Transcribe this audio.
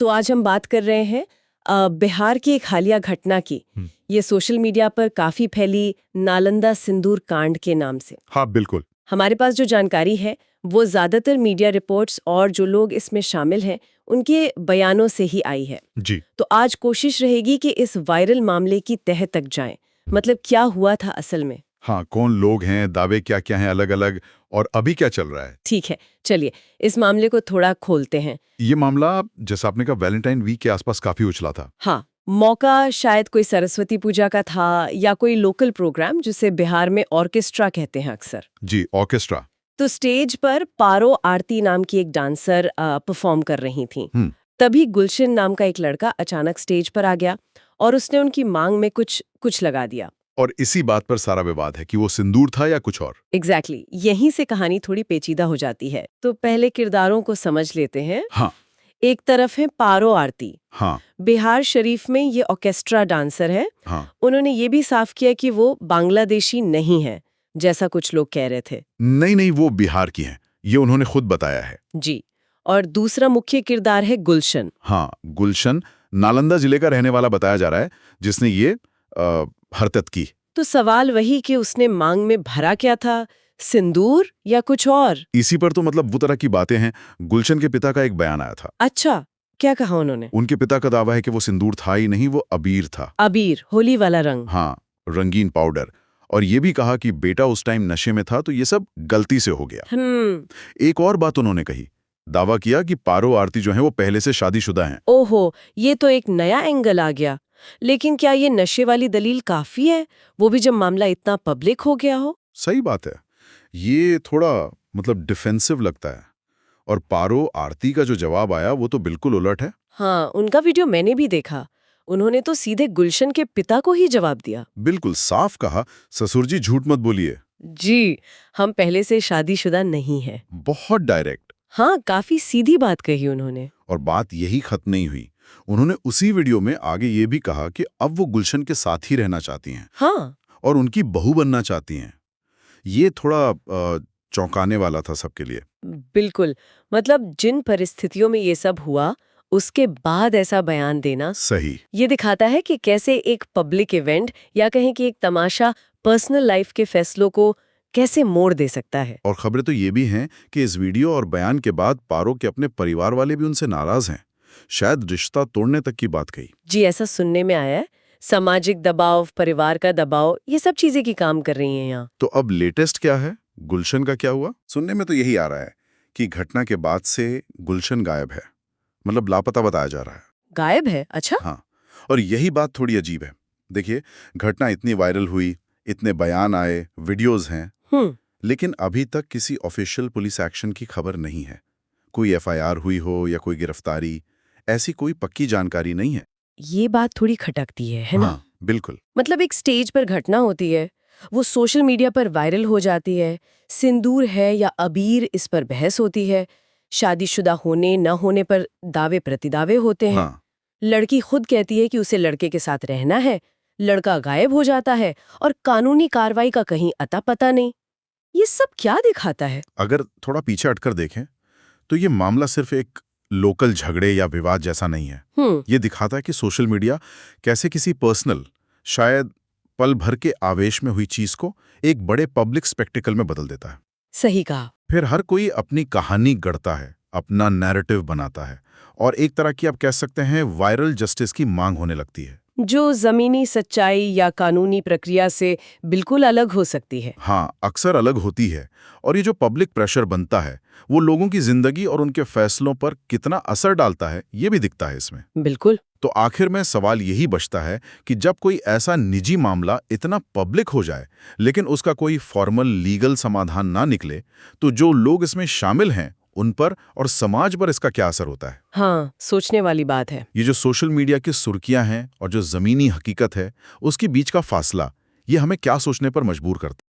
तो आज हम बात कर रहे हैं बिहार की एक हालिया घटना की। ये सोशल मीडिया पर काफी फैली नालंदा सिंदूर कांड के नाम से। हाँ बिल्कुल। हमारे पास जो जानकारी है वो ज्यादातर मीडिया रिपोर्ट्स और जो लोग इसमें शामिल हैं उनके बयानों से ही आई है। जी। तो आज कोशिश रहेगी कि इस वायरल मामले की तह तक जाएं। मतलब क्या हुआ था असल में। हाँ, कौन लोग हैं, दावे क्या क्या हैं अलग अलग, और अभी क्या चल रहा है। ठीक है, चलिए इस मामले को थोड़ा खोलते हैं। ये मामला जैसा आपने कहा वैलेंटाइन वीक के आसपास काफी उछला था। हाँ, मौका शायद कोई सरस्वती पूजा का था या कोई लोकल प्रोग्राम जिसे बिहार में ऑर्केस्ट्रा कहते हैं अक्सर। जी, ऑर्केस्ट्रा। तो स्टेज पर पारो आरती नाम की एक डांसर परफॉर्म कर रही थी। तभी गुलशन नाम का एक लड़का अचानक स्टेज पर आ गया और उसने उनकी मांग में कुछ लगा दिया। और इसी बात पर सारा विवाद है कि वो सिंदूर था या कुछ और। एग्जैक्टली, यहीं से कहानी थोड़ी पेचीदा हो जाती है। तो पहले किरदारों को समझ लेते हैं। हाँ। एक तरफ है पारो आरती। हाँ। बिहार शरीफ में ये ऑर्केस्ट्रा डांसर है। हाँ। उन्होंने ये भी साफ किया कि वो बांग्लादेशी नहीं है जैसा कुछ लोग कह रहे थे। नहीं, वो बिहार की हैं, ये उन्होंने खुद बताया है। जी। और दूसरा मुख्य किरदार है गुलशन। हाँ, गुलशन नालंदा जिले का रहने वाला बताया जा रहा है, जिसने ये हरकत की। तो सवाल वही कि उसने मांग में भरा क्या था, सिंदूर या कुछ और। इसी पर तो मतलब वो तरह की बातें हैं। गुलशन के पिता का एक बयान आया था। अच्छा, क्या कहा उन्होंने? उनके पिता का दावा है कि वो सिंदूर था ही नहीं, वो अबीर था। अबीर, होली वाला रंग। हाँ, रंगीन पाउडर। और ये भी कहा कि बेटा उस टाइम नशे में था तो ये सब गलती से हो गया। एक और बात उन्होंने कही, दावा किया कि पारो आरती जो है वो पहले से शादीशुदा हैं। ओहो, ये तो एक नया एंगल आ गया। लेकिन क्या ये नशे वाली दलील काफी है, वो भी जब मामला इतना पब्लिक हो गया हो? सही बात है, ये थोड़ा मतलब डिफेंसिव लगता है। और पारो आरती का जो जवाब आया वो तो बिल्कुल उलट है। हाँ, उनका वीडियो मैंने भी देखा। उन्होंने तो सीधे गुलशन के पिता को ही जवाब दिया। बिल्कुल साफ कहा, ससुर जी झूठ मत बोलिए। जी, हम पहले से शादीशुदा नहीं है। बहुत डायरेक्ट। हाँ, काफी सीधी बात कही उन्होंने। और बात यही खत्म नहीं हुई। उन्होंने उसी वीडियो में आगे ये भी कहा कि अब वो गुलशन के साथ ही रहना चाहती हैं। हाँ। और उनकी बहू बनना चाहती हैं। ये थोड़ा चौंकाने वाला था सबके लिए। बिल्कुल, मतलब जिन परिस्थितियों में ये सब हुआ उसके बाद ऐसा बयान देना सही। ये दिखाता है कि कैसे एक पब्लिक इवेंट या कहें कि एक तमाशा पर्सनल लाइफ के फैसलों को कैसे मोड़ दे सकता है। और खबरें तो ये भी हैं कि इस वीडियो और बयान के बाद पारो के अपने परिवार वाले भी उनसे नाराज हैं। शायद रिश्ता तोड़ने तक की बात कही। जी, ऐसा सुनने में आया है। सामाजिक दबाव, परिवार का दबाव, ये सब चीजें की काम कर रही हैं यहाँ। तो अब लेटेस्ट क्या है, गुलशन का क्या हुआ? सुनने में तो यही आ रहा है कि घटना के बाद से गुलशन गायब है, मतलब लापता बताया जा रहा है। गायब है? अच्छा। हाँ, और यही बात थोड़ी अजीब है। देखिए, घटना इतनी वायरल हुई, इतने बयान आए, वीडियोज हैं, लेकिन अभी तक किसी ऑफिशियल पुलिस एक्शन की खबर नहीं है। कोई एफआईआर हुई हो या कोई गिरफ्तारी, ऐसी कोई पक्की जानकारी नहीं है। ये बात थोड़ी खटकती है ना? हाँ, बिल्कुल। मतलब एक स्टेज पर घटना होती है, वो सोशल मीडिया पर वायरल हो जाती है, सिंदूर है या अबीर इस पर बहस होती है, शादीशुदा होने न होने पर दावे प्रतिदावे होते हैं। हाँ। लड़की खुद कहती है कि उसे लड़के के साथ रहना है, लड़का गायब हो जाता है और कानूनी कार्रवाई का कहीं अता पता नहीं। ये सब क्या दिखाता है? अगर थोड़ा पीछे हटकर देखें तो ये मामला सिर्फ एक लोकल झगड़े या विवाद जैसा नहीं है। ये दिखाता है कि सोशल मीडिया कैसे किसी पर्सनल, शायद पल भर के आवेश में हुई चीज को एक बड़े पब्लिक स्पेक्टिकल में बदल देता है। सही कहा। फिर हर कोई अपनी कहानी गढ़ता है, अपना नैरेटिव बनाता है, और एक तरह की आप कह सकते हैं वायरल जस्टिस की मांग होने लगती है, जो जमीनी सच्चाई या कानूनी प्रक्रिया से बिल्कुल अलग हो सकती है। हाँ, अक्सर अलग होती है। और ये जो पब्लिक प्रेशर बनता है वो लोगों की जिंदगी और उनके फैसलों पर कितना असर डालता है, ये भी दिखता है इसमें। बिल्कुल। तो आखिर में सवाल यही बचता है कि जब कोई ऐसा निजी मामला इतना पब्लिक हो जाए लेकिन उसका कोई फॉर्मल लीगल समाधान ना निकले, तो जो लोग इसमें शामिल हैं उन पर और समाज पर इसका क्या असर होता है? हाँ, सोचने वाली बात है। ये जो सोशल मीडिया की सुर्खियां हैं और जो जमीनी हकीकत है, उसके बीच का फासला, ये हमें क्या सोचने पर मजबूर करता है।